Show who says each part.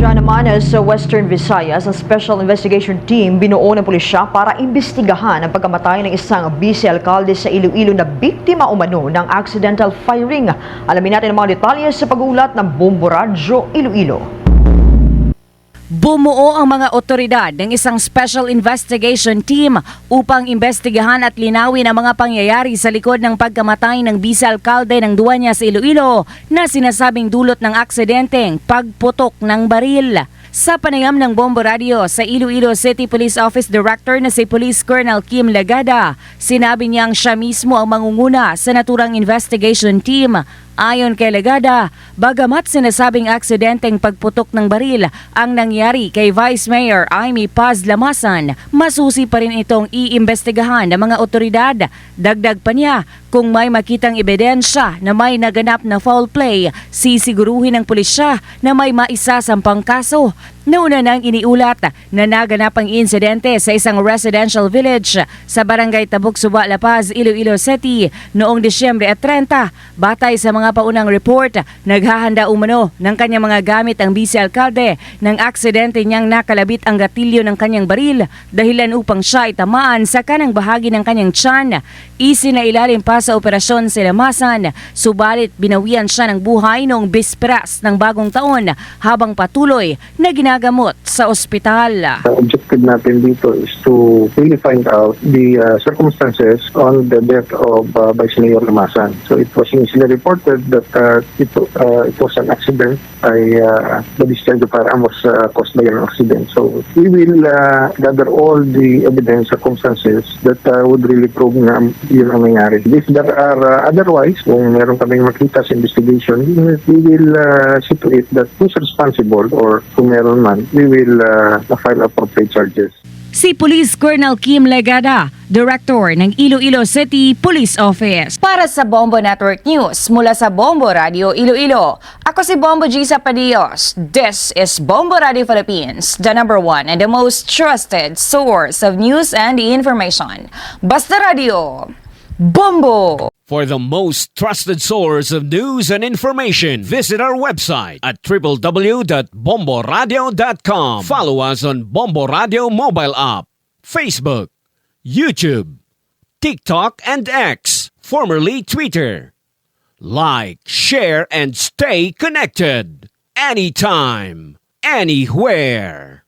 Speaker 1: Diyan naman sa Western Visayas, ang Special Investigation Team binuo ng pulisya para imbestigahan ang pagkamatay ng isang vice-alkalde sa Iloilo na biktima umano ng accidental firing. Alamin natin ang mga detalye sa pag-uulat ng Bombo Radyo Iloilo.
Speaker 2: Bumuo ang mga otoridad ng isang Special Investigation Team upang imbestigahan at linawin ang mga pangyayari sa likod ng pagkamatay ng vice-alkalde ng Dueñas, Iloilo na sinasabing dulot ng aksidenteng pagputok ng baril. Sa panayam ng Bombo Radio sa Iloilo City Police Office Director na si Police Colonel Kim Legada, sinabi niyang siya mismo ang mangunguna sa naturang investigation team. Ayon kay Legada, bagamat sinasabing aksidenteng pagputok ng baril ang nangyari kay Vice Mayor Amy Paz Lamasan, masusi pa rin itong iimbestigahan ng mga otoridad. Dagdag pa niya, kung may makitang ebidensya na may naganap na foul play, sisiguruhin ng pulisya na may maisasampang kaso. Nauna nang iniulat na naganap ang insidente sa isang residential village sa barangay Tabuk Suba, La Paz, Iloilo City noong Disyembre 30. Batay sa mga paunang report, naghahanda umano ng kanyang mga gamit ang vice-alkalde ng aksidente niyang nakalabit ang gatilyo ng kanyang baril dahilan upang siya itamaan sa kanang bahagi ng kanyang tiyan. Isinailalim pa sa operasyon si Lamasan, subalit binawian siya ng buhay noong bisperas ng bagong taon habang patuloy na ginagamot sa ospital.
Speaker 3: Ang objective natin dito is to really find out the circumstances on the death of Vice Mayor Lamasan. So it was initially reported that it was an accident. The discharge of firearm was caused by an accident. So we will gather all the evidence, circumstances that would really prove na yun ang nangyari. If there are otherwise, kung meron kaming makita sa investigation, we will see to it that who's responsible or kung meron man, we will file appropriate charges.
Speaker 2: Si Police Colonel Kim Legada, Director ng Iloilo City Police Office. Para sa Bombo Network News, mula sa Bombo Radio Iloilo, ako si Bombo Gisa Padillos. This is Bombo Radio Philippines, the #1 and the most trusted source of news and information. Basta Radio, Bombo!
Speaker 4: For the most trusted source of news and information, visit our website at www.bomboradio.com. Follow us on Bombo Radio mobile app, Facebook, YouTube, TikTok, and X, formerly Twitter. Like, share, and stay connected. Anytime, anywhere.